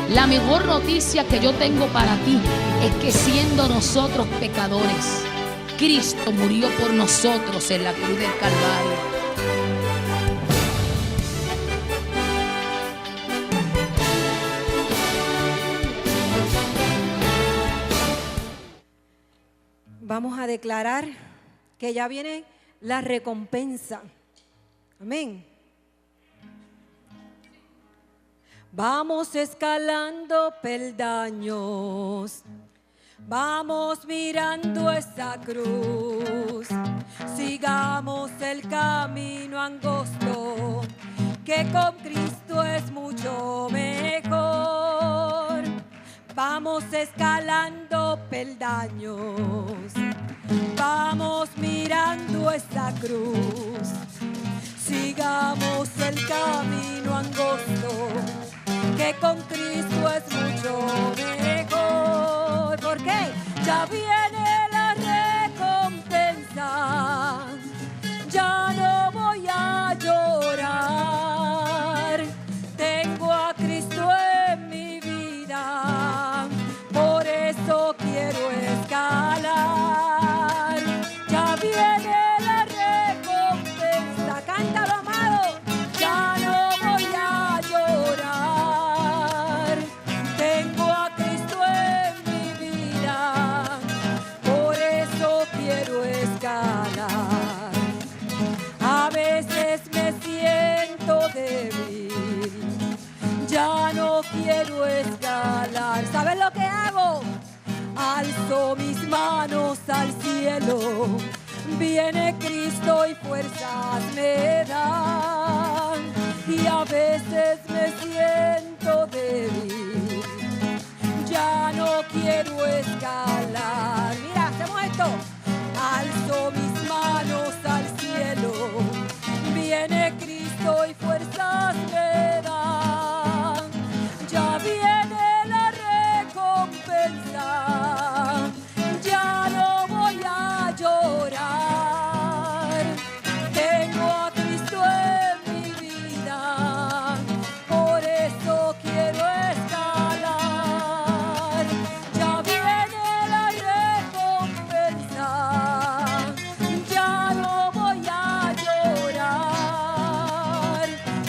La mejor noticia que yo tengo para ti es que siendo nosotros pecadores, Cristo murió por nosotros en la cruz del Calvario. Vamos a declarar que ya viene la recompensa. Amén. Vamos escalando peldaños, vamos mirando esa cruz, sigamos el camino angosto, que con Cristo es mucho mejor. Vamos escalando peldaños, vamos mirando esa cruz, sigamos el camino angosto, que con Cristo es mucho mejor. ¿Por qué? Ya viene la recompensa, ya no voy a llorar. Tengo a Cristo en mi vida, por eso quiero escalar. Ya viene la recompensa, cántalo, amado. Ya no voy a llorar. Tengo a Cristo en mi vida, por eso quiero escalar. A veces me siento débil, ya no quiero escalar. ¿Sabes lo que hago? Alzo mis manos al cielo, viene Cristo y fuerzas me dan. Y a veces me siento débil, ya no quiero escalar. Mira, hacemos esto. Alzo mis manos al cielo, viene Cristo y fuerzas me dan. Ya viene la recompensa, ya no voy a llorar. Tengo a Cristo en mi vida, por eso quiero escalar. Ya viene la recompensa, ya no voy a llorar.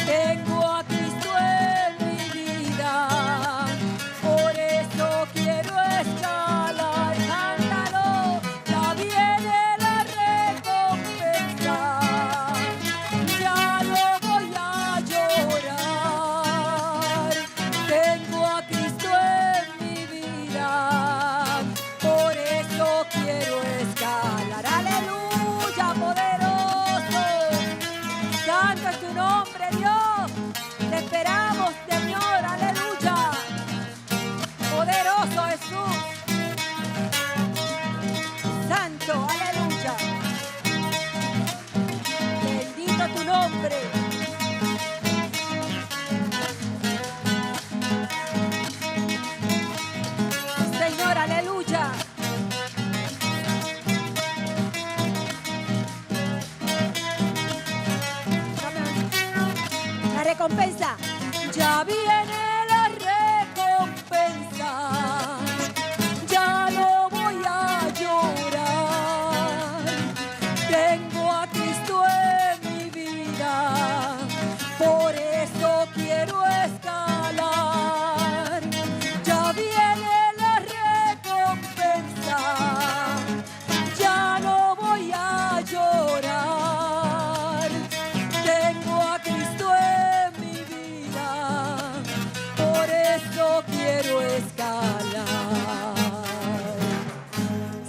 Tengo a Cristo en mi vida, por eso quiero escalar. Cántalo, ya viene la recompensa, ya no voy a llorar. Tengo a Cristo en mi vida, por eso quiero escalar. Aleluya, poderoso. Santo es tu nombre, Dios. Te esperamos, Señor. Aleluya. Poderoso Jesús. Santo, aleluya. Bendito tu nombre. Señor, aleluya. La recompensa. Ya viene la recompensa, ya no voy a llorar. Tengo a Cristo en mi vida, por eso quiero escalar. Ya viene la recompensa, ya no voy a llorar. Tengo a Cristo en mi vida, por eso quiero escalar.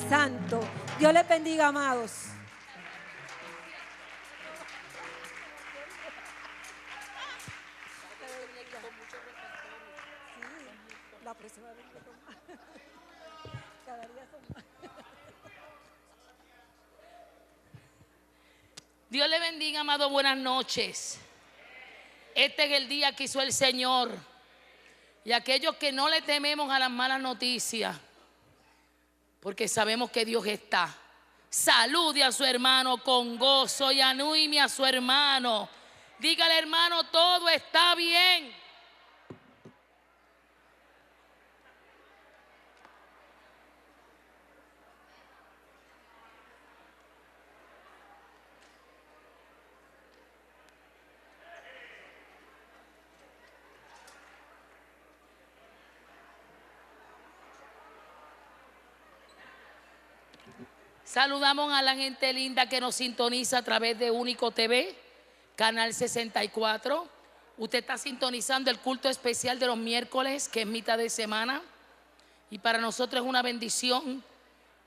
Santo, Dios les bendiga, amados. La próxima vez que toma. Cada día son más. Dios le bendiga, amado. Buenas noches. Este es el día que hizo el Señor. Y aquellos que no le tememos a las malas noticias, porque sabemos que Dios está. Salude a su hermano con gozo y anime a su hermano. Dígale, hermano, todo está bien. Saludamos a la gente linda que nos sintoniza a través de Único TV, Canal 64. Usted está sintonizando el culto especial de los miércoles, que es mitad de semana. Y para nosotros es una bendición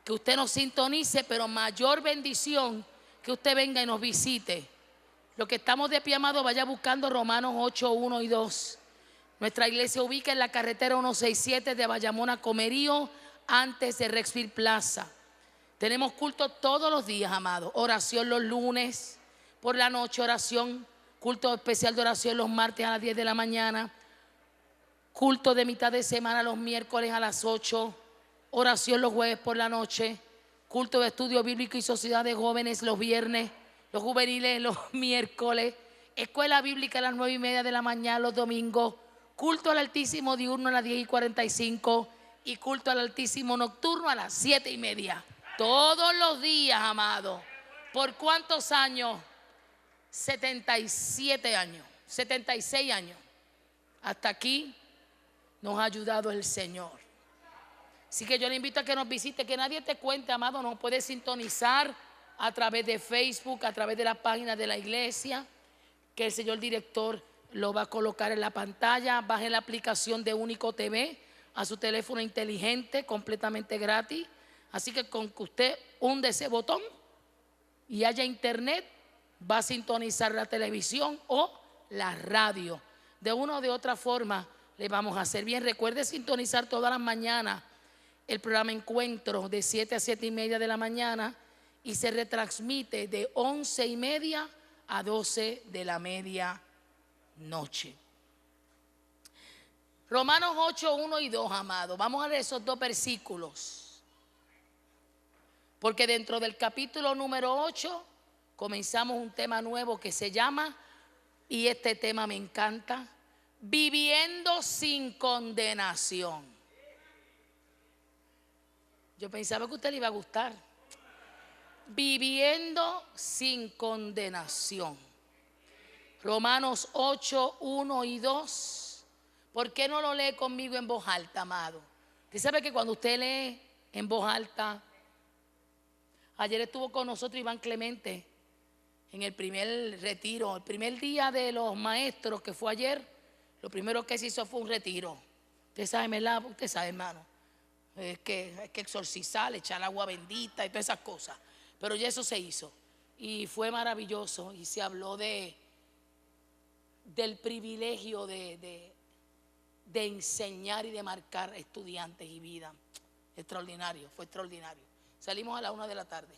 que usted nos sintonice, pero mayor bendición que usted venga y nos visite. Los que estamos de pie, amado, vaya buscando Romanos 8, 1 y 2. Nuestra iglesia ubica en la carretera 167 de Bayamón a Comerío, antes de Rexfield Plaza. Tenemos culto todos los días, amados. Oración los lunes, por la noche oración, culto especial de oración los martes a las 10 de la mañana, culto de mitad de semana los miércoles a las 8, oración los jueves por la noche, culto de estudio bíblico y sociedad de jóvenes los viernes, los juveniles los miércoles, escuela bíblica a las 9:30 de la mañana los domingos, culto al Altísimo diurno a las 10:45 y culto al Altísimo nocturno a las 7:30. Todos los días, amado. ¿Por cuántos años? 77 años, 76 años. Hasta aquí nos ha ayudado el Señor. Así que yo le invito a que nos visite, que nadie te cuente, amado. Nos puede sintonizar a través de Facebook, a través de la página de la iglesia, que el señor director lo va a colocar en la pantalla. Baje la aplicación de Único TV a su teléfono inteligente, completamente gratis. Así que con que usted hunde ese botón y haya internet, va a sintonizar la televisión o la radio. De una o de otra forma le vamos a hacer bien. Recuerde sintonizar todas las mañanas el programa Encuentro de 7 a 7:30 de la mañana y se retransmite de 11:30 a 12 de la medianoche. Romanos 8, 1 y 2, amado. Vamos a leer esos dos versículos. Porque dentro del capítulo número 8 comenzamos un tema nuevo que se llama, y este tema me encanta, viviendo sin condenación. Yo pensaba que a usted le iba a gustar. Viviendo sin condenación. Romanos 8, 1 y 2. ¿Por qué no lo lee conmigo en voz alta, amado? Usted sabe que cuando usted lee en voz alta, ayer estuvo con nosotros Iván Clemente en el primer retiro, el primer día de los maestros que fue ayer. Lo primero que se hizo fue un retiro. Usted sabe, ¿verdad? Usted sabe, hermano. Es que hay que exorcizar, echar agua bendita y todas esas cosas. Pero ya eso se hizo. Y fue maravilloso. Y se habló del privilegio de enseñar y de marcar estudiantes y vida. Extraordinario, fue extraordinario. Salimos a la 1 de la tarde.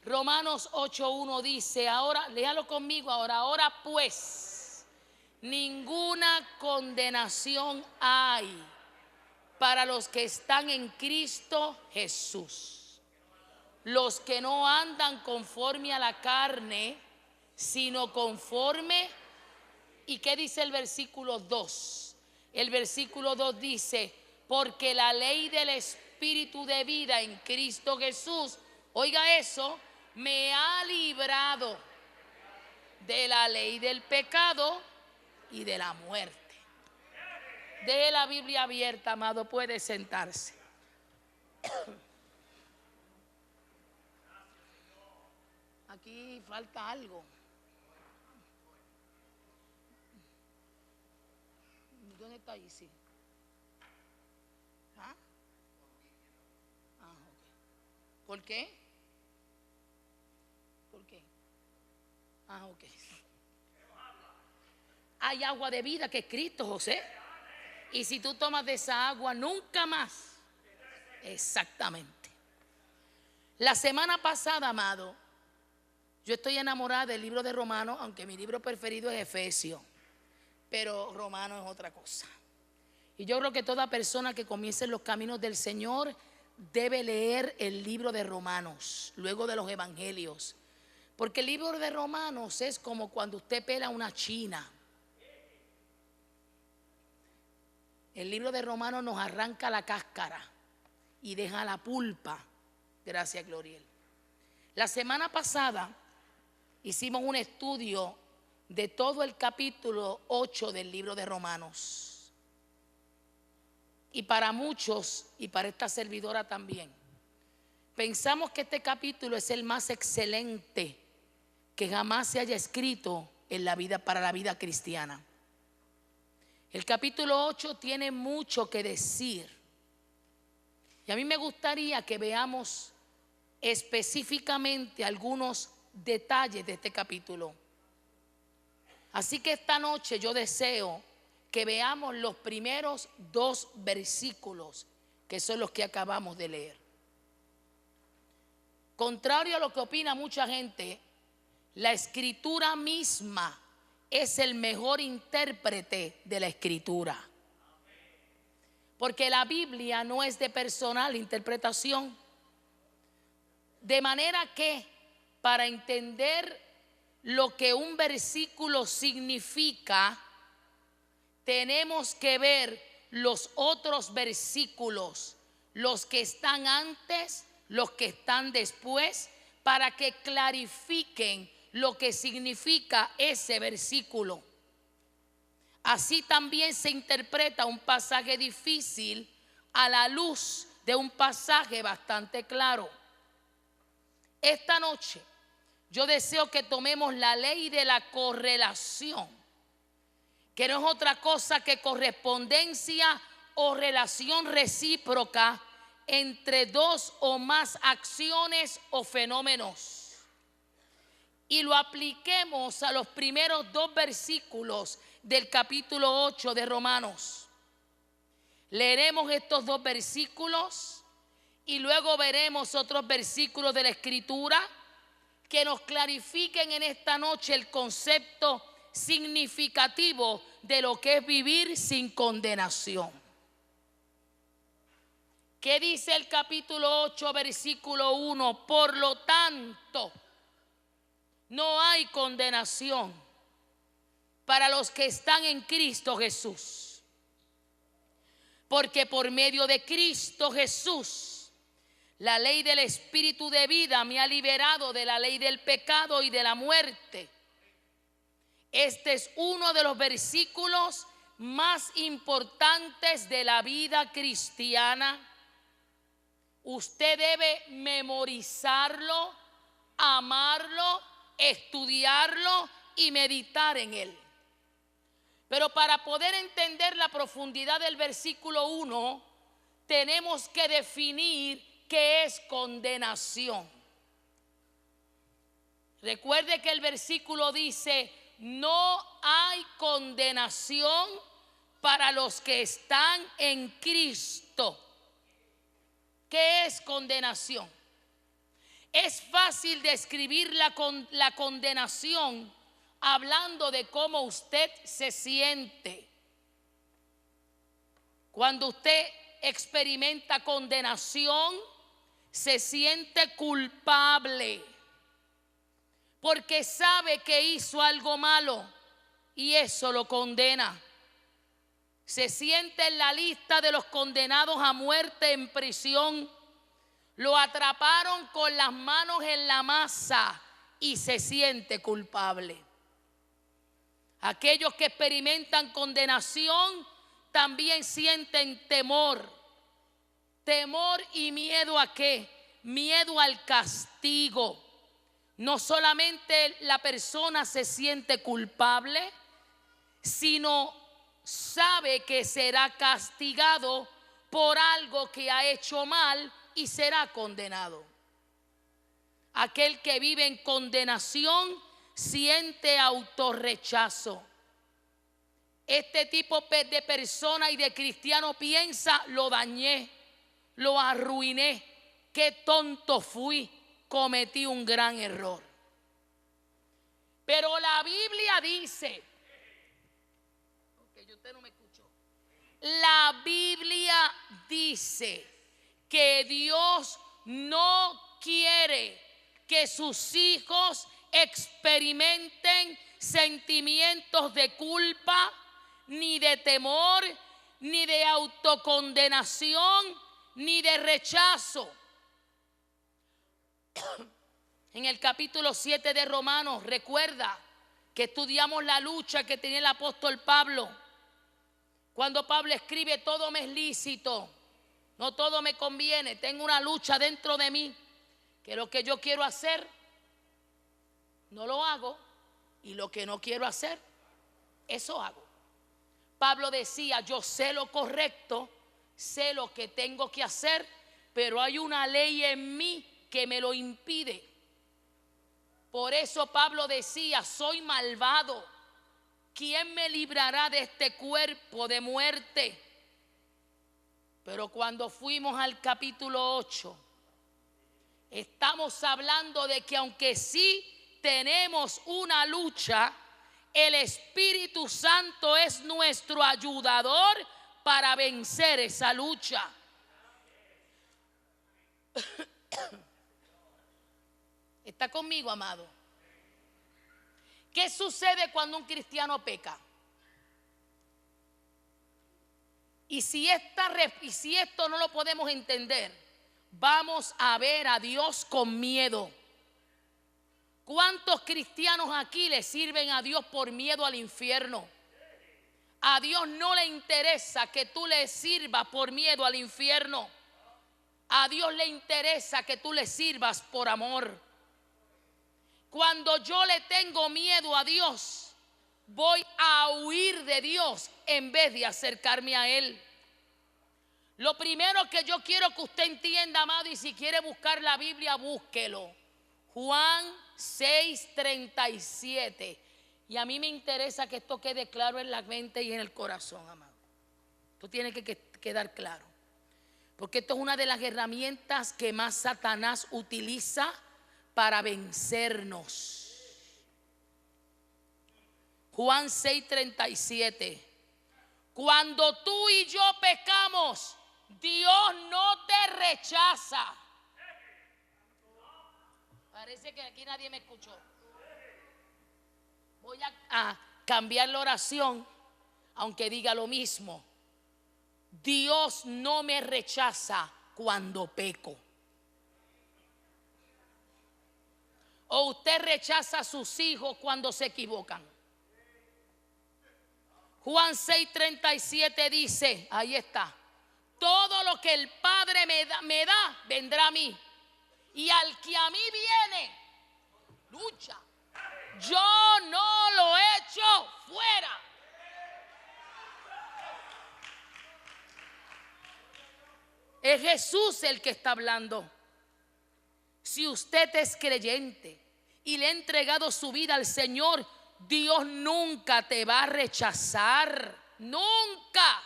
Romanos 8:1 dice, ahora, léalo conmigo ahora pues, ninguna condenación hay para los que están en Cristo Jesús. Los que no andan conforme a la carne, sino conforme. ¿Y qué dice el versículo 2? El versículo 2 dice, porque la ley del Espíritu de vida en Cristo Jesús, oiga eso, me ha librado de la ley del pecado y de la muerte. Deje la Biblia abierta, amado, puede sentarse. Aquí falta algo. ¿Dónde está ahí? Sí. ¿Ah? Ok. ¿Por qué? ¿Por qué? Ok. Hay agua de vida que es Cristo, José. Y si tú tomas de esa agua, nunca más. Exactamente. La semana pasada, amado, yo estoy enamorada del libro de Romanos, aunque mi libro preferido es Efesios, pero Romanos es otra cosa. Y yo creo que toda persona que comience en los caminos del Señor debe leer el libro de Romanos, luego de los evangelios. Porque el libro de Romanos es como cuando usted pela una china. El libro de Romanos nos arranca la cáscara y deja la pulpa. Gracias, Gloriel. La semana pasada hicimos un estudio de todo el capítulo 8 del libro de Romanos. Y para muchos, y para esta servidora también, pensamos que este capítulo es el más excelente que jamás se haya escrito en la vida, para la vida cristiana. El capítulo 8 tiene mucho que decir. Y a mí me gustaría que veamos específicamente algunos detalles de este capítulo. Así que esta noche yo deseo que veamos los primeros 2 versículos, que son los que acabamos de leer. Contrario a lo que opina mucha gente, la escritura misma es el mejor intérprete de la escritura. Porque la Biblia no es de personal interpretación. De manera que para entender lo que un versículo significa, tenemos que ver los otros versículos, los que están antes, los que están después, para que clarifiquen lo que significa ese versículo. Así también se interpreta un pasaje difícil a la luz de un pasaje bastante claro. Esta noche yo deseo que tomemos la ley de la correlación, que no es otra cosa que correspondencia o relación recíproca entre 2 o más acciones o fenómenos, y lo apliquemos a los primeros 2 versículos del capítulo 8 de Romanos. Leeremos estos 2 versículos y luego veremos otros versículos de la Escritura que nos clarifiquen en esta noche el concepto significativo de lo que es vivir sin condenación. ¿Qué dice el capítulo 8, versículo 1? Por lo tanto, no hay condenación para los que están en Cristo Jesús. Porque por medio de Cristo Jesús, la ley del Espíritu de vida me ha liberado de la ley del pecado y de la muerte. Este es uno de los versículos más importantes de la vida cristiana. Usted debe memorizarlo, amarlo, estudiarlo y meditar en él. Pero para poder entender la profundidad del versículo 1, tenemos que definir qué es condenación. Recuerde que el versículo dice: no hay condenación para los que están en Cristo. ¿Qué es condenación? Es fácil describir la condenación hablando de cómo usted se siente. Cuando usted experimenta condenación, se siente culpable porque sabe que hizo algo malo y eso lo condena. Se siente en la lista de los condenados a muerte en prisión. Lo atraparon con las manos en la masa y se siente culpable. Aquellos que experimentan condenación también sienten temor. Temor y miedo ¿a qué? Miedo al castigo. No solamente la persona se siente culpable, sino sabe que será castigado por algo que ha hecho mal y será condenado. Aquel que vive en condenación siente autorrechazo. Este tipo de persona y de cristiano piensa: lo dañé, lo arruiné, qué tonto fui, cometí un gran error. Pero la Biblia dice, usted no me escuchó. La Biblia dice que Dios no quiere que sus hijos experimenten sentimientos de culpa, ni de temor, ni de autocondenación, ni de rechazo. En el capítulo 7 de Romanos, recuerda que estudiamos la lucha que tenía el apóstol Pablo. Cuando Pablo escribe: todo me es lícito, no todo me conviene. Tengo una lucha dentro de mí, que lo que yo quiero hacer, no lo hago, y lo que no quiero hacer, eso hago. Pablo decía: yo sé lo correcto, sé lo que tengo que hacer, pero hay una ley en mí que me lo impide. Por eso Pablo decía: soy malvado, ¿quién me librará de este cuerpo de muerte? Pero cuando fuimos al capítulo 8, estamos hablando de que aunque sí tenemos una lucha, el Espíritu Santo es nuestro ayudador para vencer esa lucha. ¿Está conmigo, amado? ¿Qué sucede cuando un cristiano peca? Y si esto no lo podemos entender, vamos a ver a Dios con miedo. ¿Cuántos cristianos aquí le sirven a Dios por miedo al infierno? A Dios no le interesa que tú le sirvas por miedo al infierno. A Dios le interesa que tú le sirvas por amor. Cuando yo le tengo miedo a Dios, voy a huir de Dios en vez de acercarme a Él. Lo primero que yo quiero que usted entienda, amado, y si quiere buscar la Biblia, búsquelo. Juan 6:37. Y a mí me interesa que esto quede claro en la mente y en el corazón, amado. Esto tiene que quedar claro. Porque esto es una de las herramientas que más Satanás utiliza para vencernos. Juan 6:37. Cuando tú y yo pecamos, Dios no te rechaza. Parece que aquí nadie me escuchó. Voy a cambiar la oración, aunque diga lo mismo. Dios no me rechaza cuando peco. O usted rechaza a sus hijos cuando se equivocan. Juan 6:37 dice, ahí está: todo lo que el Padre me da, vendrá a mí. Y al que a mí viene, lucha. Yo no lo echo fuera. Es Jesús el que está hablando. Si usted es creyente y le ha entregado su vida al Señor, Dios nunca te va a rechazar. Nunca.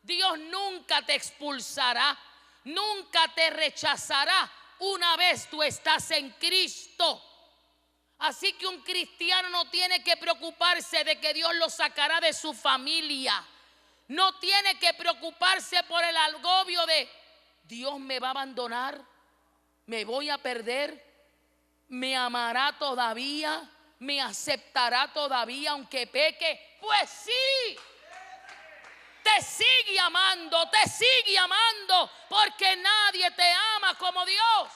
Dios nunca te expulsará. Nunca te rechazará una vez tú estás en Cristo. Así que un cristiano no tiene que preocuparse de que Dios lo sacará de su familia. No tiene que preocuparse por el agobio de Dios me va a abandonar, me voy a perder, me amará todavía, me aceptará todavía aunque peque. Pues sí, te sigue amando, porque nadie te ama como Dios.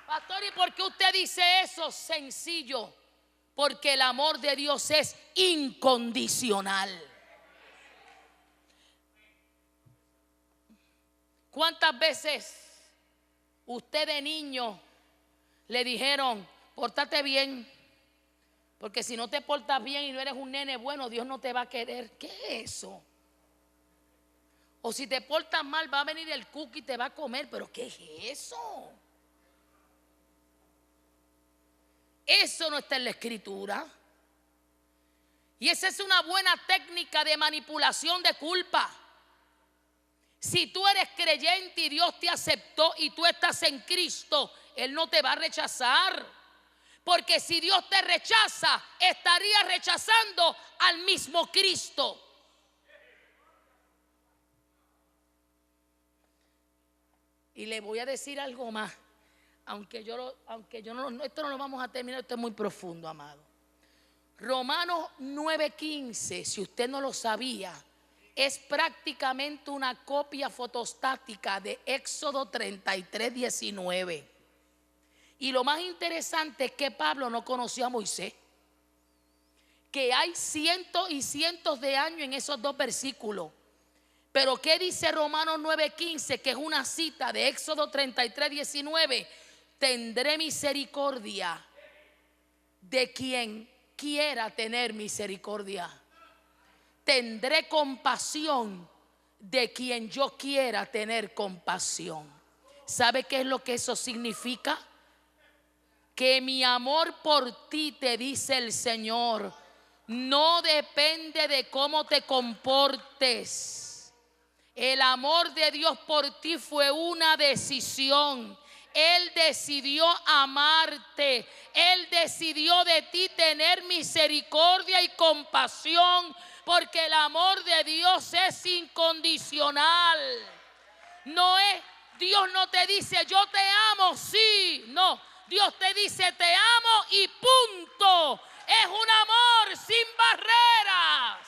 Pastor, ¿y por qué usted dice eso? Sencillo, porque el amor de Dios es incondicional. ¿Cuántas veces usted de niño le dijeron, pórtate bien, porque si no te portas bien y no eres un nene bueno, Dios no te va a querer? ¿Qué es eso? O si te portas mal, va a venir el cookie y te va a comer. ¿Pero qué es eso? Eso no está en la Escritura. Y esa es una buena técnica de manipulación de culpa. Si tú eres creyente y Dios te aceptó y tú estás en Cristo, Él no te va a rechazar. Porque si Dios te rechaza, estaría rechazando al mismo Cristo. Y le voy a decir algo más, esto no lo vamos a terminar, esto es muy profundo, amado. Romanos 9:15, si usted no lo sabía, es prácticamente una copia fotostática de Éxodo 33:19. Y lo más interesante es que Pablo no conoció a Moisés, que hay cientos y cientos de años en esos dos versículos. Pero ¿qué dice Romanos 9:15? Que es una cita de Éxodo 33:19. Tendré misericordia de quien quiera tener misericordia. Tendré compasión de quien yo quiera tener compasión. ¿Sabe qué es lo que eso significa? Que mi amor por ti, te dice el Señor, no depende de cómo te comportes. El amor de Dios por ti fue una decisión. Él decidió amarte. Él decidió de ti tener misericordia y compasión, porque el amor de Dios es incondicional. Dios no te dice yo te amo, sí, no. Dios te dice te amo y punto. Es un amor sin barreras.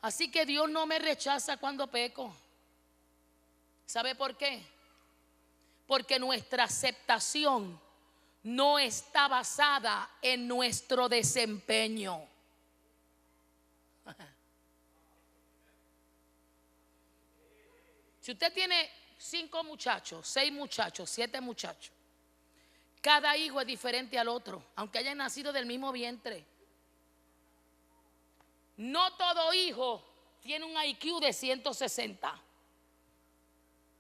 Así que Dios no me rechaza cuando peco. ¿Sabe por qué? Porque nuestra aceptación no está basada en nuestro desempeño. Si usted tiene 5 muchachos, 6 muchachos, 7 muchachos, cada hijo es diferente al otro, aunque hayan nacido del mismo vientre. No todo hijo tiene un IQ de 160.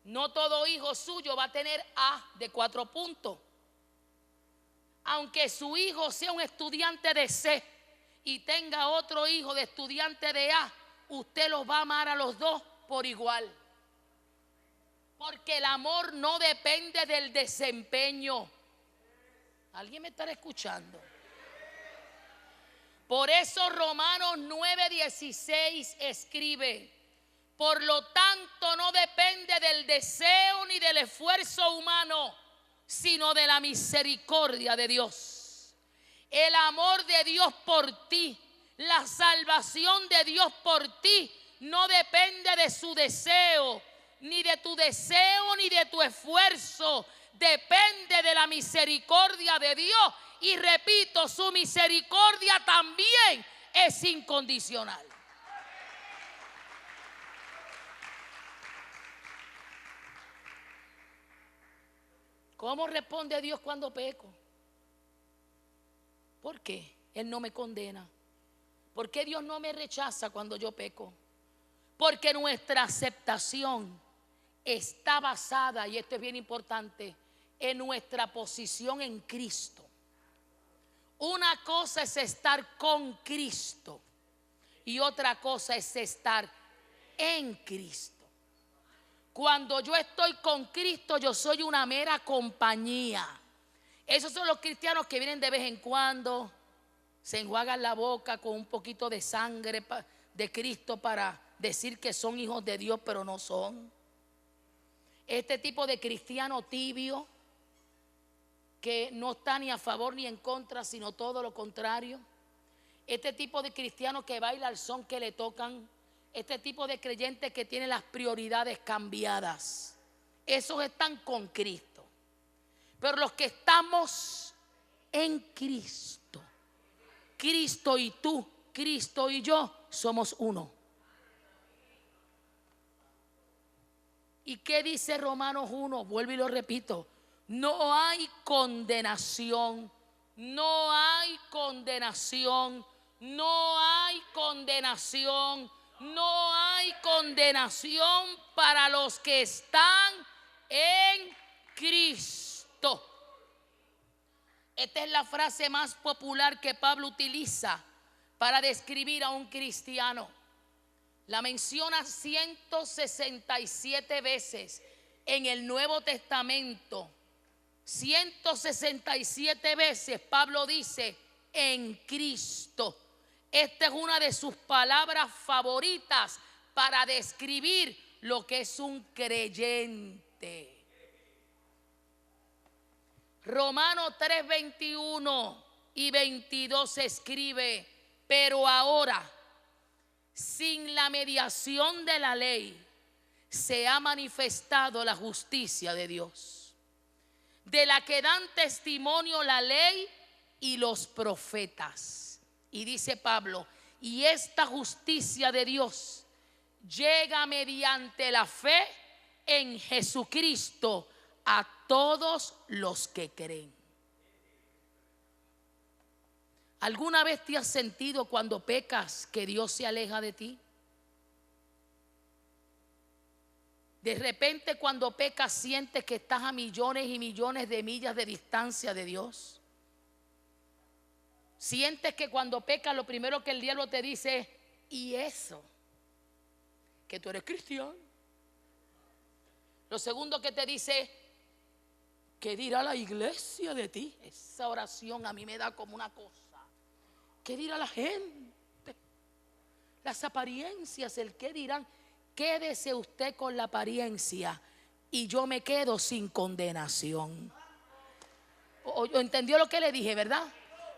No todo hijo suyo va a tener A de 4 puntos. Aunque su hijo sea un estudiante de C y tenga otro hijo de estudiante de A, usted los va a amar a los dos por igual. Porque el amor no depende del desempeño. ¿Alguien me estará escuchando? Por eso Romanos 9:16 escribe: por lo tanto no depende del deseo ni del esfuerzo humano, sino de la misericordia de Dios. El amor de Dios por ti, la salvación de Dios por ti, no depende de su deseo, ni de tu deseo, ni de tu esfuerzo. Depende de la misericordia de Dios. Y repito, su misericordia también es incondicional. ¿Cómo responde Dios cuando peco? ¿Por qué Él no me condena? ¿Por qué Dios no me rechaza cuando yo peco? Porque nuestra aceptación está basada, y esto es bien importante, en nuestra posición en Cristo. Una cosa es estar con Cristo y otra cosa es estar en Cristo. Cuando yo estoy con Cristo, yo soy una mera compañía. Esos son los cristianos que vienen de vez en cuando, se enjuagan la boca con un poquito de sangre de Cristo para decir que son hijos de Dios, pero no son. Este tipo de cristiano tibio, que no está ni a favor ni en contra, sino todo lo contrario. Este tipo de cristiano que baila al son que le tocan. Este tipo de creyentes que tiene las prioridades cambiadas. Esos están con Cristo. Pero los que estamos en Cristo, Cristo y tú, Cristo y yo, somos uno. ¿Y qué dice Romanos 1? Vuelvo y lo repito. No hay condenación, no hay condenación, no hay condenación, no hay condenación para los que están en Cristo. Esta es la frase más popular que Pablo utiliza para describir a un cristiano. La menciona 167 veces en el Nuevo Testamento. 167 veces Pablo dice en Cristo. Esta es una de sus palabras favoritas para describir lo que es un creyente. Romanos 3, 21 y 22 escribe: pero ahora, sin la mediación de la ley, se ha manifestado la justicia de Dios, de la que dan testimonio la ley y los profetas. Y dice Pablo: y esta justicia de Dios llega mediante la fe en Jesucristo a todos los que creen. ¿Alguna vez te has sentido cuando pecas que Dios se aleja de ti? De repente cuando pecas sientes que estás a millones y millones de millas de distancia de Dios. Sientes que cuando pecas lo primero que el diablo te dice es: ¿y eso? Que tú eres cristiano. Lo segundo que te dice: ¿qué dirá la iglesia de ti? Esa oración a mí me da como una cosa. ¿Qué dirá la gente? Las apariencias, el qué dirán. Quédese usted con la apariencia y yo me quedo sin condenación. ¿Entendió lo que le dije, verdad?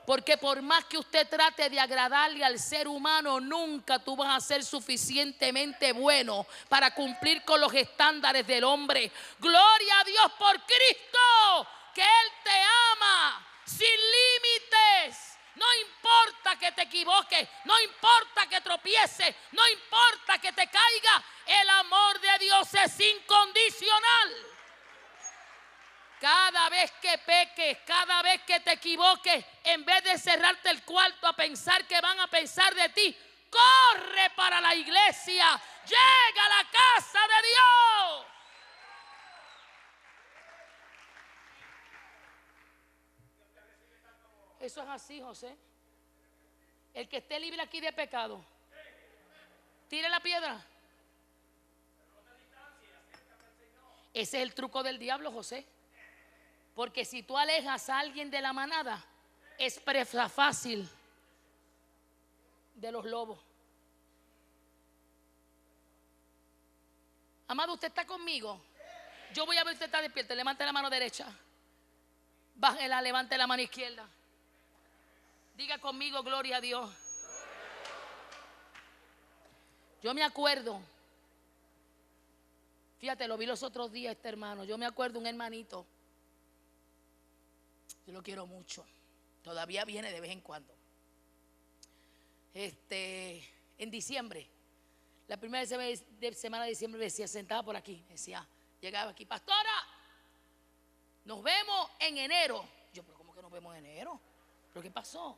Porque por más que usted trate de agradarle al ser humano, nunca tú vas a ser suficientemente bueno para cumplir con los estándares del hombre. Gloria a Dios por Cristo, que Él te ama sin límites. No importa que te equivoques, no importa que tropieces, no importa que te caiga, el amor de Dios es incondicional. Cada vez que peques, cada vez que te equivoques, en vez de cerrarte el cuarto a pensar que van a pensar de ti, corre para la iglesia, llega a la casa de Dios. Eso es así, José. El que esté libre aquí de pecado, tire la piedra. Ese es el truco del diablo, José. Porque si tú alejas a alguien de la manada, es presa fácil de los lobos. Amado, ¿usted está conmigo? Yo voy a ver si usted está despierto. Levante la mano derecha. Bájela, levante la mano izquierda. Diga conmigo: gloria a Dios. Yo me acuerdo, fíjate, lo vi los otros días este hermano. Yo me acuerdo un hermanito, yo lo quiero mucho, todavía viene de vez en cuando. En diciembre, la primera semana de diciembre, decía, sentaba por aquí, decía, llegaba aquí: pastora, nos vemos en enero. Yo: pero ¿cómo que nos vemos en enero? ¿Pero qué pasó?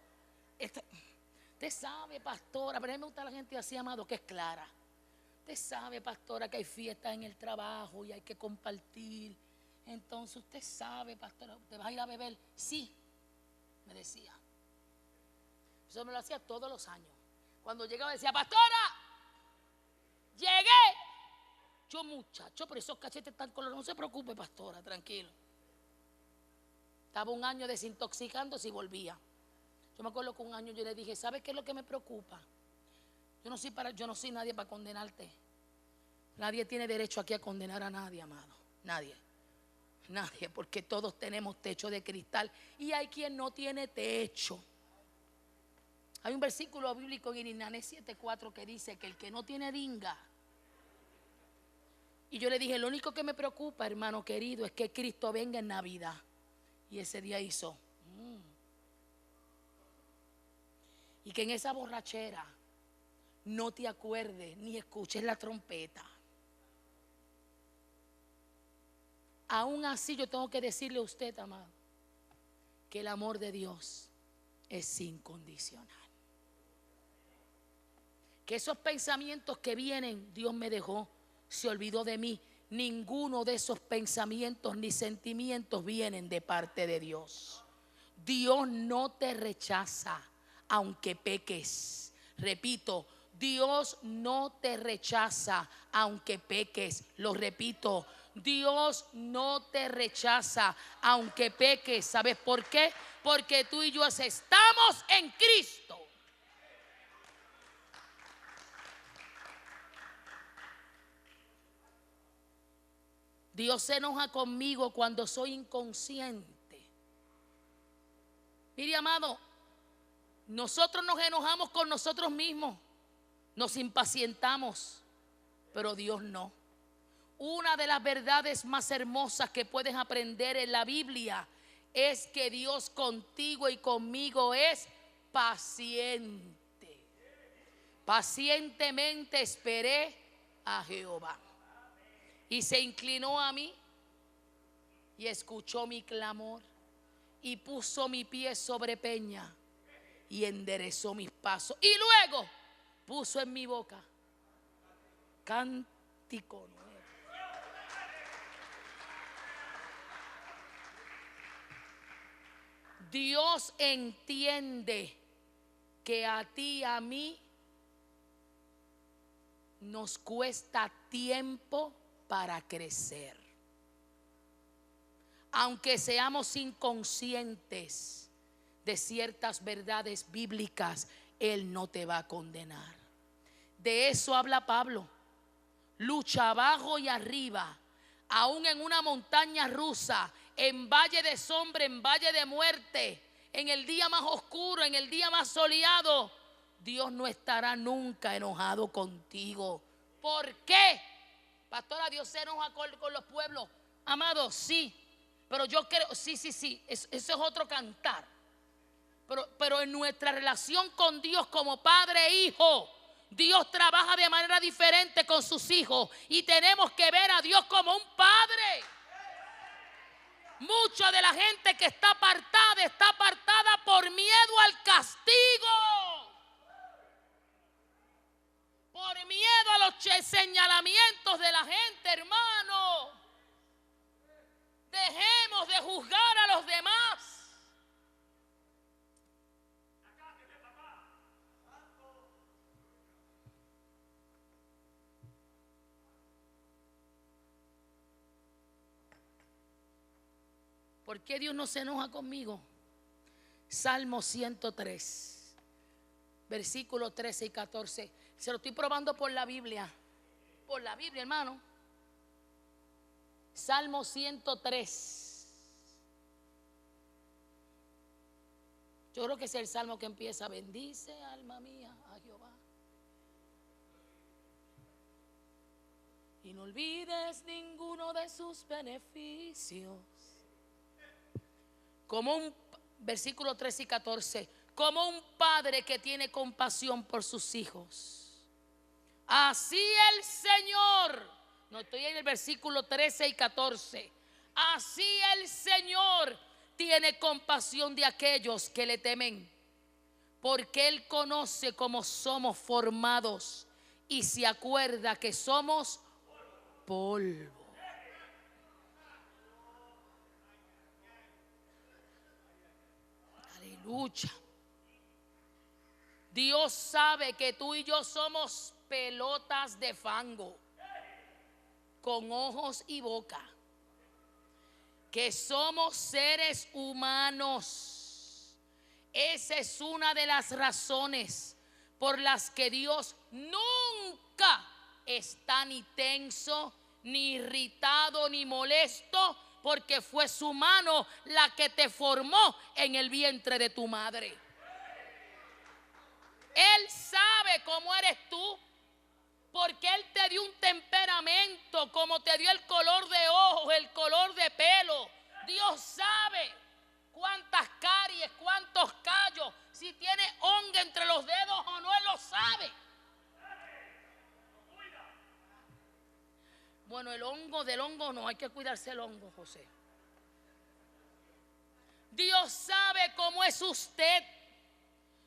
Usted sabe, pastora, pero a mí me gusta la gente así, amado, que es clara. Usted sabe, pastora, que hay fiestas en el trabajo y hay que compartir. Entonces usted sabe, pastora, ¿te vas a ir a beber? Sí, me decía. Eso me lo hacía todos los años. Cuando llegaba decía: pastora, llegué. Yo: muchacho, pero esos cachetes están colorados. No se preocupe, pastora, tranquilo. Estaba un año desintoxicándose y volvía. Yo me acuerdo que un año yo le dije: ¿sabes qué es lo que me preocupa? Yo no soy nadie para condenarte. Nadie tiene derecho aquí a condenar a nadie, amado. Nadie, porque todos tenemos techo de cristal y hay quien no tiene techo. Hay un versículo bíblico en Isaías 7:4 que dice que el que no tiene dinga. Y yo le dije: lo único que me preocupa, hermano querido, es que Cristo venga en Navidad. Y ese día hizo y que en esa borrachera no te acuerdes ni escuches la trompeta. Aún así yo tengo que decirle a usted, amado, que el amor de Dios es incondicional. Que esos pensamientos que vienen, Dios me dejó, se olvidó de mí. Ninguno de esos pensamientos ni sentimientos vienen de parte de Dios. Dios no te rechaza aunque peques. Repito, Dios no te rechaza aunque peques. Lo repito, Dios no te rechaza aunque peques. ¿Sabes por qué? Porque tú y yo estamos en Cristo. Dios se enoja conmigo cuando soy inconsciente. Mire, amado, nosotros nos enojamos con nosotros mismos, nos impacientamos, pero Dios no. Una de las verdades más hermosas que puedes aprender en la Biblia es que Dios contigo y conmigo es paciente. Pacientemente esperé a Jehová. Y se inclinó a mí y escuchó mi clamor y puso mi pie sobre peña y enderezó mis pasos. Y luego puso en mi boca cántico nuevo. Dios entiende que a ti y a mí nos cuesta tiempo para crecer. Aunque seamos inconscientes de ciertas verdades bíblicas, Él no te va a condenar. De eso habla Pablo. Lucha abajo y arriba, aún en una montaña rusa, en valle de sombra, en valle de muerte, en el día más oscuro, en el día más soleado, Dios no estará nunca enojado contigo. ¿Por qué? Pastora, Dios se enoja con los pueblos. Amado, sí, pero yo creo, sí, eso es otro cantar. Pero en nuestra relación con Dios como padre e hijo, Dios trabaja de manera diferente con sus hijos y tenemos que ver a Dios como un padre. Mucha de la gente que está apartada por miedo al castigo, por miedo a los señalamientos de la gente, hermano. Dejemos de juzgar a los demás. ¿Por qué Dios no se enoja conmigo? Salmo 103, versículos 13 y 14. Se lo estoy probando por la Biblia. Por la Biblia, hermano. Salmo 103. Yo creo que es el salmo que empieza: bendice, alma mía, a Jehová. Y no olvides ninguno de sus beneficios. Como un, versículo 13 y 14, como un padre que tiene compasión por sus hijos, así el Señor, no estoy en el versículo 13 y 14, así el Señor tiene compasión de aquellos que le temen, porque Él conoce cómo somos formados y se acuerda que somos polvo. Aleluya. Dios sabe que tú y yo somos pelotas de fango, con ojos y boca, que somos seres humanos. Esa es una de las razones por las que Dios nunca está ni tenso, ni irritado, ni molesto, porque fue su mano la que te formó en el vientre de tu madre. Él sabe cómo eres tú, porque Él te dio un temperamento, como te dio el color de ojos, el color de pelo. Dios sabe cuántas caries, cuántos callos, si tiene hongo entre los dedos o no, Él lo sabe. Bueno, el hongo, del hongo no, hay que cuidarse el hongo, José. Dios sabe cómo es usted.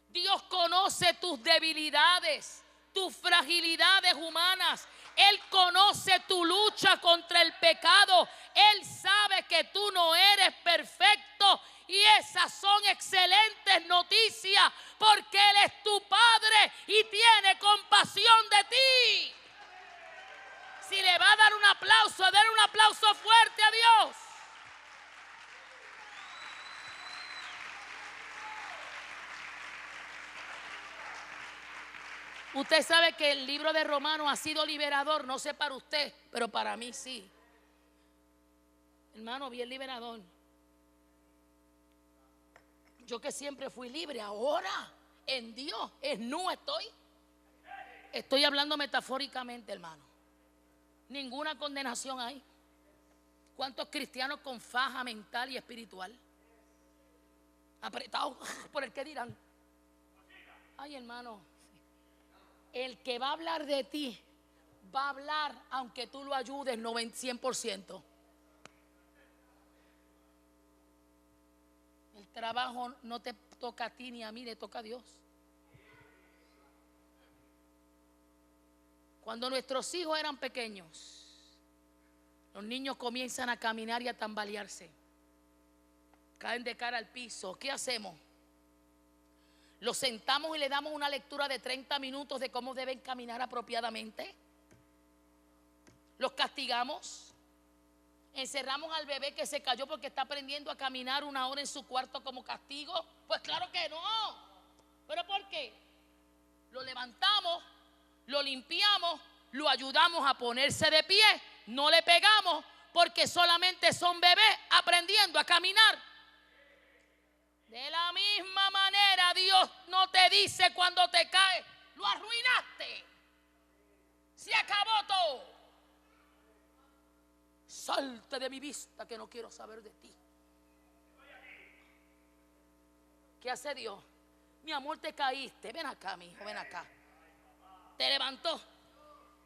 Dios conoce tus debilidades, tus fragilidades humanas. Él conoce tu lucha contra el pecado. Él sabe que tú no eres perfecto. Y esas son excelentes noticias, porque Él es tu Padre y tiene compasión de ti. Si Si le va a dar un aplauso, denle un aplauso fuerte a Dios. Usted sabe que el libro de Romanos ha sido liberador, no sé para usted, pero para mí sí. Hermano, bien liberador. Yo que siempre fui libre, ahora en Dios, estoy hablando metafóricamente, hermano. Ninguna condenación hay. ¿Cuántos cristianos con faja mental y espiritual? Apretados por el que dirán. Ay, hermano, el que va a hablar de ti, va a hablar aunque tú lo ayudes 100%. El trabajo no te toca a ti ni a mí, le toca a Dios. Cuando nuestros hijos eran pequeños, los niños comienzan a caminar y a tambalearse. Caen de cara al piso. ¿Qué hacemos? Los sentamos y le damos una lectura de 30 minutos de cómo deben caminar apropiadamente. Los castigamos. Encerramos al bebé que se cayó porque está aprendiendo a caminar 1 hora en su cuarto como castigo. Pues claro que no. ¿Pero por qué? Lo levantamos, lo limpiamos, lo ayudamos a ponerse de pie. No le pegamos porque solamente son bebés aprendiendo a caminar. De la misma manera, Dios no te dice cuando te caes, lo arruinaste. Se acabó todo. Salte de mi vista que no quiero saber de ti. ¿Qué hace Dios? Mi amor, te caíste. Ven acá, mi hijo, ven acá. Te levantó.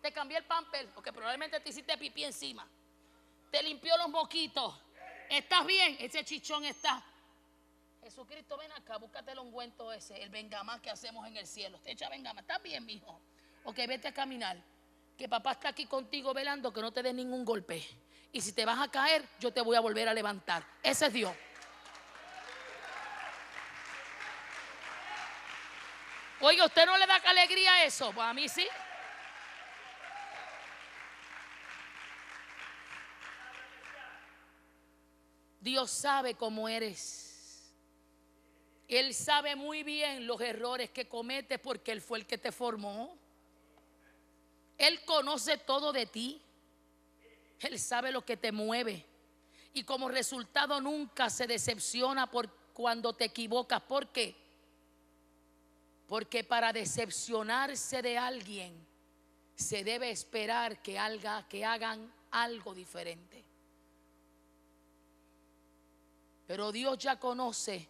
Te cambié el pamper porque probablemente te hiciste pipí encima. Te limpió los moquitos. ¿Estás bien? Ese chichón está. Jesucristo, ven acá, búscate el ungüento ese, el bengamá que hacemos en el cielo. Te echa bengamá. ¿Estás bien, mijo? Ok, vete a caminar. Que papá está aquí contigo velando, que no te dé ningún golpe. Y si te vas a caer, yo te voy a volver a levantar. Ese es Dios. Oiga, ¿usted no le da alegría a eso? Pues a mí sí. Dios sabe cómo eres. Él sabe muy bien los errores que cometes porque Él fue el que te formó. Él conoce todo de ti. Él sabe lo que te mueve. Y como resultado nunca se decepciona por cuando te equivocas. ¿Por qué? Porque para decepcionarse de alguien se debe esperar que hagan algo diferente. Pero Dios ya conoce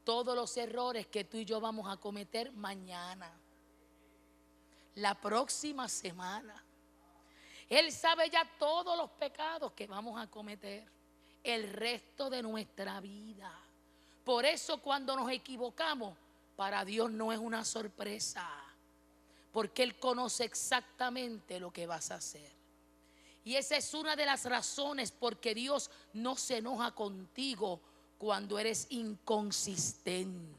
todos los errores que tú y yo vamos a cometer mañana, la próxima semana. Él sabe ya todos los pecados que vamos a cometer el resto de nuestra vida. Por eso cuando nos equivocamos, para Dios no es una sorpresa, porque Él conoce exactamente lo que vas a hacer. Y esa es una de las razones porque Dios no se enoja contigo cuando eres inconsistente.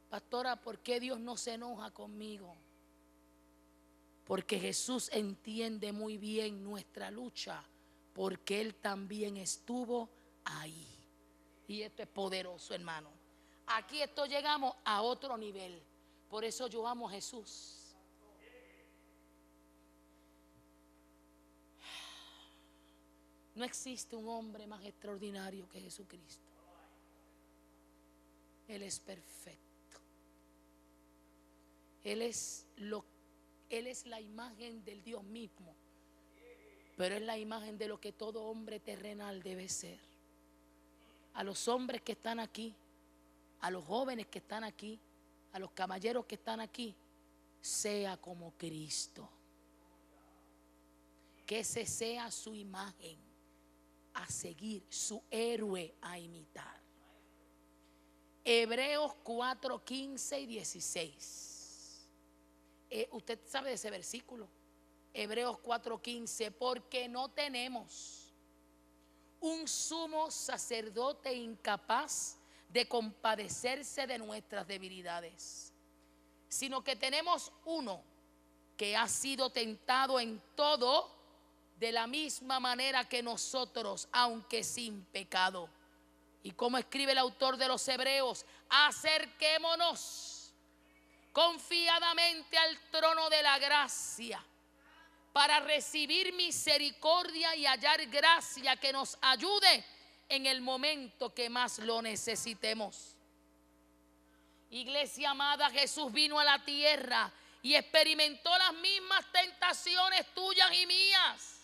Pastora, ¿por qué Dios no se enoja conmigo? Porque Jesús entiende muy bien nuestra lucha, porque Él también estuvo ahí. Y esto es poderoso, hermano. Aquí llegamos a otro nivel. Por eso yo amo a Jesús. No existe un hombre más extraordinario que Jesucristo. Él es perfecto. Él es la imagen del Dios mismo. Pero es la imagen de lo que todo hombre terrenal debe ser. A los hombres que están aquí, a los jóvenes que están aquí, a los caballeros que están aquí, sea como Cristo. Que ese sea su imagen a seguir, su héroe a imitar. Hebreos 4, 15 y 16. Usted sabe de ese versículo. Hebreos 4, 15. Porque no tenemos un sumo sacerdote incapaz de compadecerse de nuestras debilidades, sino que tenemos uno que ha sido tentado en todo de la misma manera que nosotros, aunque sin pecado. Y como escribe el autor de los Hebreos, acerquémonos confiadamente al trono de la gracia para recibir misericordia y hallar gracia que nos ayude en el momento que más lo necesitemos. Iglesia amada, Jesús vino a la tierra y experimentó las mismas tentaciones tuyas y mías.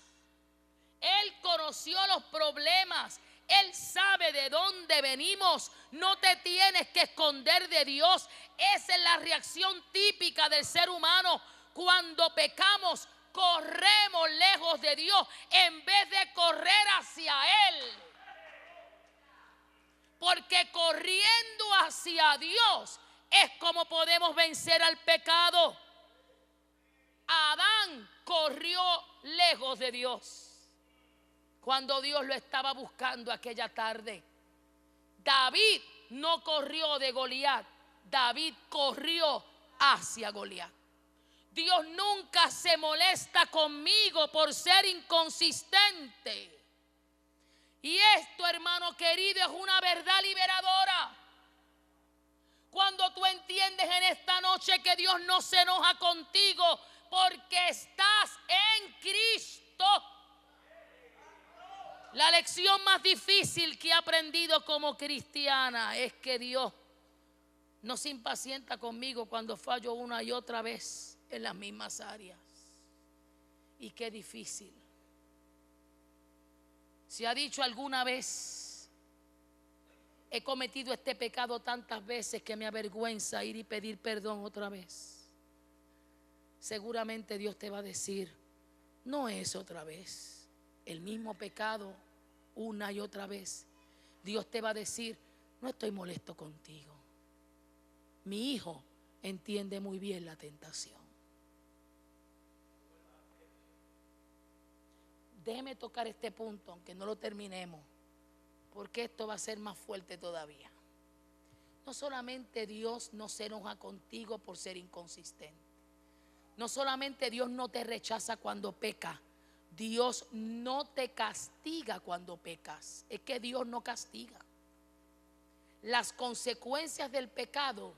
Él conoció los problemas. Él sabe de dónde venimos. No te tienes que esconder de Dios. Esa es la reacción típica del ser humano. Cuando pecamos, corremos lejos de Dios en vez de correr hacia Él. Porque corriendo hacia Dios es como podemos vencer al pecado. Adán corrió lejos de Dios cuando Dios lo estaba buscando aquella tarde. David no corrió de Goliat, David corrió hacia Goliat. Dios nunca se molesta conmigo por ser inconsistente. Y esto, hermano querido, es una verdad liberadora. Cuando tú entiendes en esta noche que Dios no se enoja contigo porque estás en Cristo. La lección más difícil que he aprendido como cristiana es que Dios no se impacienta conmigo cuando fallo una y otra vez en las mismas áreas. Y qué difícil. ¿Se ha dicho alguna vez: he cometido este pecado tantas veces que me avergüenza ir y pedir perdón otra vez? Seguramente Dios te va a decir: no es otra vez el mismo pecado una y otra vez. Dios te va a decir: no estoy molesto contigo. Mi hijo entiende muy bien la tentación. Déjeme tocar este punto, aunque no lo terminemos, porque esto va a ser más fuerte todavía. No solamente Dios no se enoja contigo por ser inconsistente. No solamente Dios no te rechaza cuando pecas. Dios no te castiga cuando pecas. Es que Dios no castiga. Las consecuencias del pecado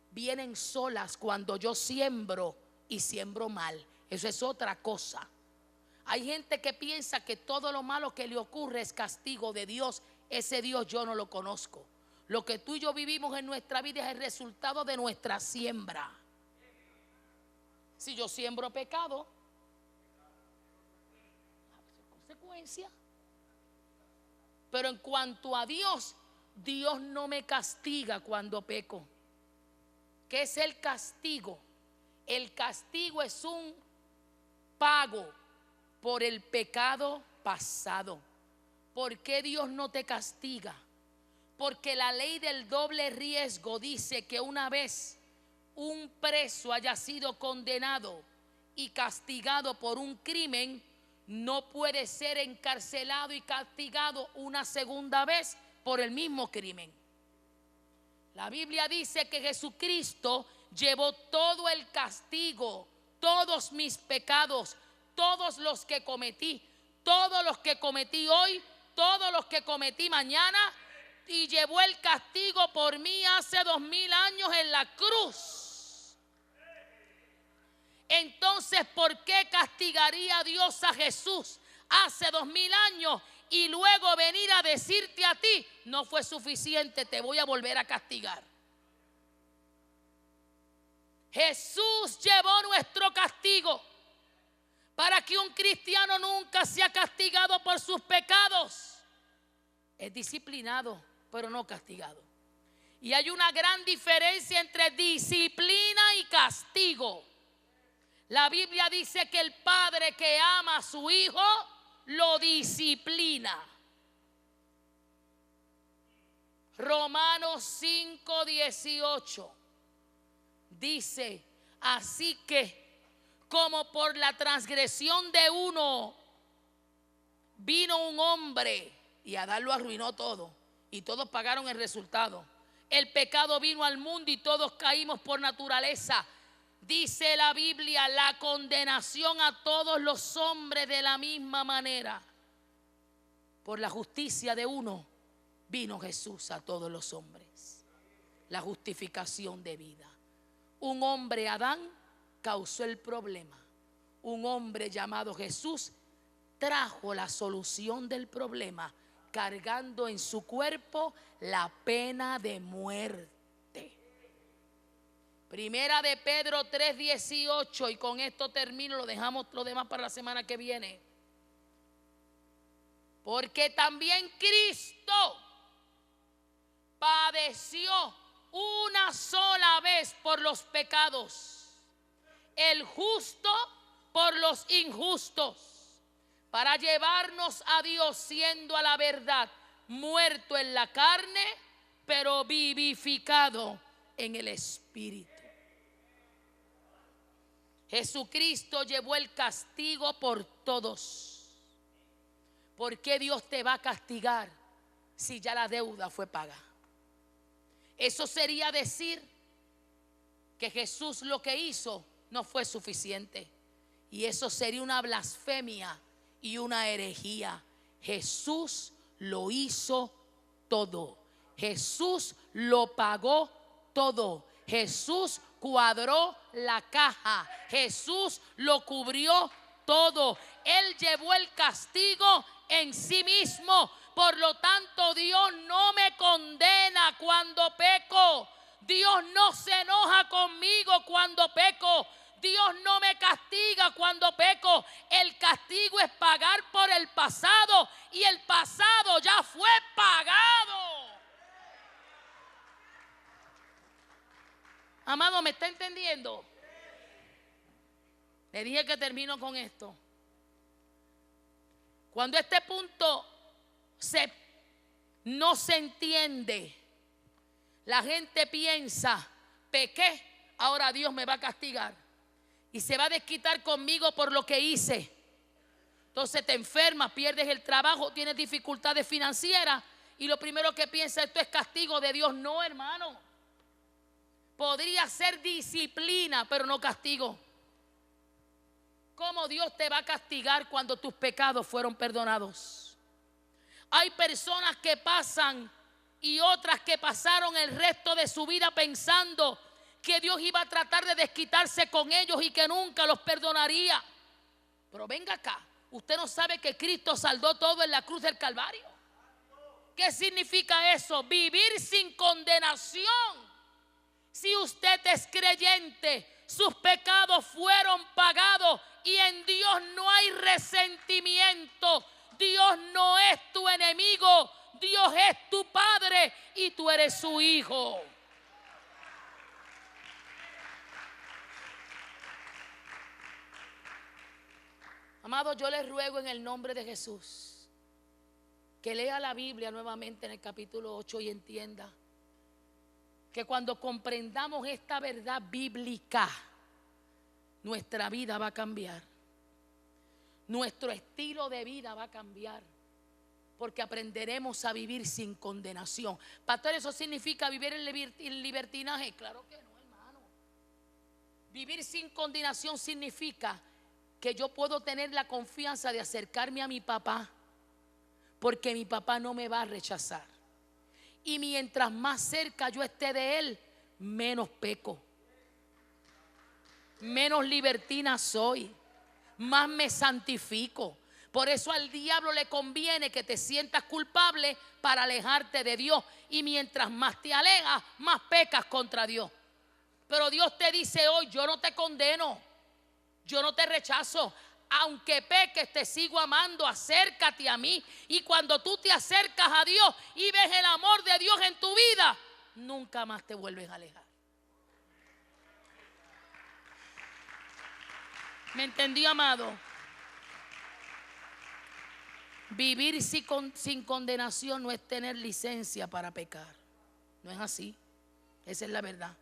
vienen solas cuando yo siembro y siembro mal. Eso es otra cosa. Hay gente que piensa que todo lo malo que le ocurre es castigo de Dios. Ese Dios yo no lo conozco. Lo que tú y yo vivimos en nuestra vida es el resultado de nuestra siembra. Si yo siembro pecado, consecuencia. Pero en cuanto a Dios, Dios no me castiga cuando peco. ¿Qué es el castigo? El castigo es un pago por el pecado pasado. ¿Por qué Dios no te castiga? Porque la ley del doble riesgo dice que una vez un preso haya sido condenado y castigado por un crimen, no puede ser encarcelado y castigado una segunda vez por el mismo crimen. La Biblia dice que Jesucristo llevó todo el castigo, todos mis pecados, todos los que cometí, todos los que cometí hoy, todos los que cometí mañana, y llevó el castigo por mí hace 2000 años en la cruz. Entonces, ¿por qué castigaría Dios a Jesús hace 2000 años y luego venir a decirte a ti: no fue suficiente, te voy a volver a castigar? Jesús llevó nuestro castigo para que un cristiano nunca sea castigado por sus pecados. Es disciplinado, pero no castigado. Y hay una gran diferencia entre disciplina y castigo. La Biblia dice que el padre que ama a su hijo lo disciplina. Romanos 5:18 dice: así que como por la transgresión de uno vino un hombre, y Adán lo arruinó todo, y todos pagaron el resultado. El pecado vino al mundo y todos caímos por naturaleza. Dice la Biblia, la condenación a todos los hombres de la misma manera. Por la justicia de uno vino Jesús a todos los hombres. La justificación de vida. Un hombre, Adán, causó el problema. Un hombre llamado Jesús trajo la solución del problema, cargando en su cuerpo la pena de muerte. Primera de Pedro 3:18, y con esto termino, lo dejamos lo demás para la semana que viene. Porque también Cristo padeció una sola vez por los pecados, el justo por los injustos, para llevarnos a Dios, siendo a la verdad muerto en la carne, pero vivificado en el Espíritu. Jesucristo llevó el castigo por todos. ¿Por qué Dios te va a castigar si ya la deuda fue paga? Eso sería decir que Jesús lo que hizo no fue suficiente. Y eso sería una blasfemia y una herejía. Jesús lo hizo todo. Jesús lo pagó todo. Jesús cuadró la caja. Jesús lo cubrió todo. Él llevó el castigo en sí mismo. Por lo tanto, Dios no me condena cuando peco. Dios no se enoja conmigo cuando peco. Dios no me castiga cuando peco. El castigo es pagar por el pasado, y el pasado ya fue pagado. Amado, ¿me está entendiendo? Le dije que termino con esto. Cuando este punto no se entiende, la gente piensa: pequé, ahora Dios me va a castigar y se va a desquitar conmigo por lo que hice. Entonces te enfermas, pierdes el trabajo, tienes dificultades financieras, y lo primero que piensa: esto es castigo de Dios. No, hermano. Podría ser disciplina, pero no castigo. ¿Cómo Dios te va a castigar cuando tus pecados fueron perdonados? Hay personas que pasan y otras que pasaron el resto de su vida pensando que Dios iba a tratar de desquitarse con ellos y que nunca los perdonaría. Pero venga acá, usted no sabe que Cristo saldó todo en la cruz del Calvario. ¿Qué significa eso? Vivir sin condenación. Si usted es creyente, sus pecados fueron pagados y en Dios no hay resentimiento. Dios no es tu enemigo, Dios es tu Padre y tú eres su hijo. Amado, yo les ruego en el nombre de Jesús que lea la Biblia nuevamente en el capítulo 8 y entienda que cuando comprendamos esta verdad bíblica, nuestra vida va a cambiar. Nuestro estilo de vida va a cambiar, porque aprenderemos a vivir sin condenación. Pastor, ¿eso significa vivir en libertinaje? Claro que no, hermano. Vivir sin condenación significa que yo puedo tener la confianza de acercarme a mi papá, porque mi papá no me va a rechazar. Y mientras más cerca yo esté de él, menos peco, menos libertina soy, más me santifico. Por eso al diablo le conviene que te sientas culpable para alejarte de Dios. Y mientras más te alejas, más pecas contra Dios. Pero Dios te dice hoy: yo no te condeno, yo no te rechazo. Aunque peques, te sigo amando, acércate a mí. Y cuando tú te acercas a Dios y ves el amor de Dios en tu vida, nunca más te vuelves a alejar. ¿Me entendió, amado? Vivir sin condenación no es tener licencia para pecar. No es así. Esa es la verdad.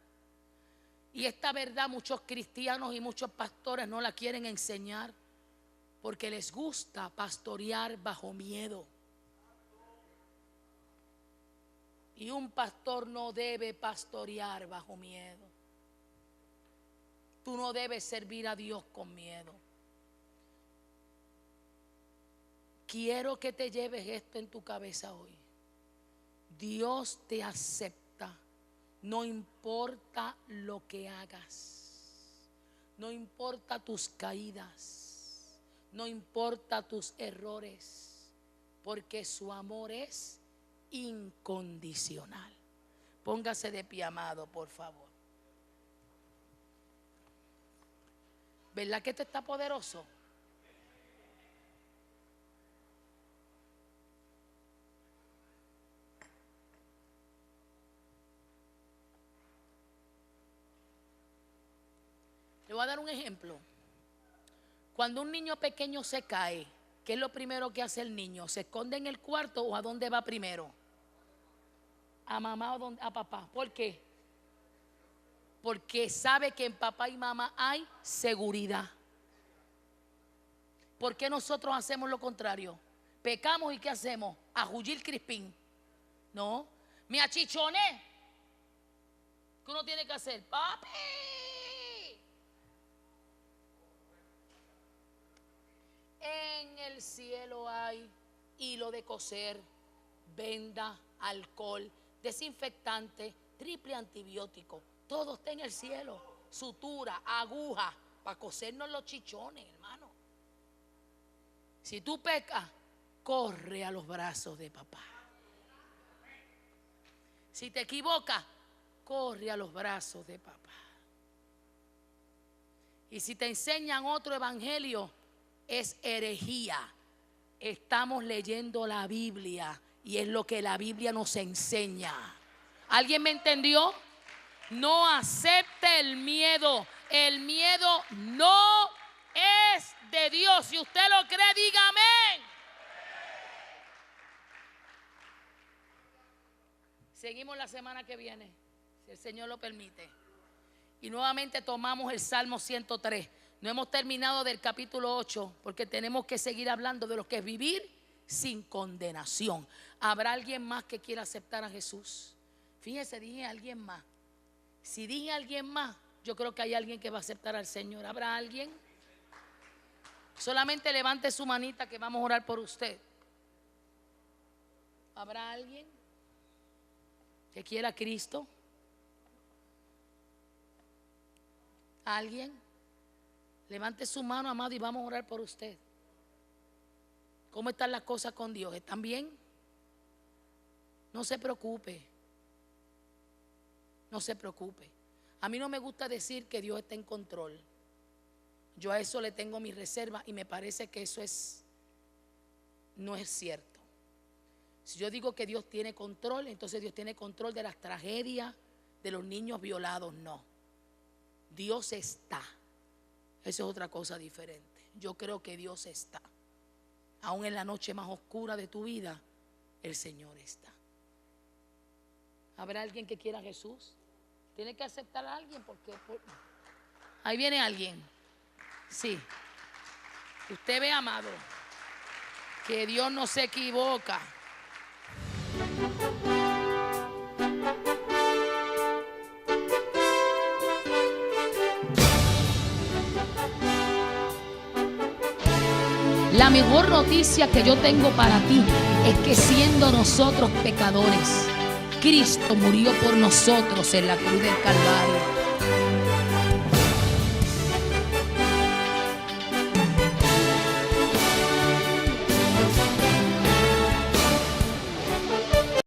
Y esta verdad muchos cristianos y muchos pastores no la quieren enseñar, porque les gusta pastorear bajo miedo. Y un pastor no debe pastorear bajo miedo. Tú no debes servir a Dios con miedo. Quiero que te lleves esto en tu cabeza hoy. Dios te acepta, no importa lo que hagas, no importa tus caídas, no importa tus errores, porque su amor es incondicional. Póngase de pie, amado, por favor. ¿Verdad que esto está poderoso? Le voy a dar un ejemplo. Cuando un niño pequeño se cae, ¿qué es lo primero que hace el niño? ¿Se esconde en el cuarto o a dónde va primero? ¿A mamá o a papá? ¿Por qué? Porque sabe que en papá y mamá hay seguridad. ¿Por qué nosotros hacemos lo contrario? Pecamos y ¿qué hacemos? Ajullir crispín. No, me achichoné. ¿Qué uno tiene que hacer? ¡Papi! En el cielo hay hilo de coser, venda, alcohol, desinfectante, triple antibiótico. Todo está en el cielo. Sutura, aguja, para cosernos los chichones, hermano. Si tú pecas, corre a los brazos de papá. Si te equivocas, corre a los brazos de papá. Y si te enseñan otro evangelio, es herejía. Estamos leyendo la Biblia y es lo que la Biblia nos enseña. ¿Alguien me entendió? No acepte el miedo. El miedo no es de Dios. Si usted lo cree, diga amén. Seguimos la semana que viene, si el Señor lo permite. Y nuevamente tomamos el Salmo 103. No hemos terminado del capítulo 8 porque tenemos que seguir hablando de lo que es vivir sin condenación. ¿Habrá alguien más que quiera aceptar a Jesús? Fíjese, dije alguien más. Si dije alguien más, yo creo que hay alguien que va a aceptar al Señor. ¿Habrá alguien? Solamente levante su manita que vamos a orar por usted. ¿Habrá alguien que quiera a Cristo? ¿Alguien? Levante su mano, amado, y vamos a orar por usted. ¿Cómo están las cosas con Dios? ¿Están bien? No se preocupe. No se preocupe. A mí no me gusta decir que Dios está en control. Yo a eso le tengo mi reserva y me parece que eso no es cierto. Si yo digo que Dios tiene control, entonces Dios tiene control de las tragedias de los niños violados. No. Dios está. Eso es otra cosa diferente. Yo creo que Dios está. Aún en la noche más oscura de tu vida, el Señor está. ¿Habrá alguien que quiera a Jesús? Tiene que aceptar a alguien porque ahí viene alguien. Sí. Usted ve, amado, que Dios no se equivoca. La mejor noticia que yo tengo para ti es que siendo nosotros pecadores, Cristo murió por nosotros en la cruz del Calvario.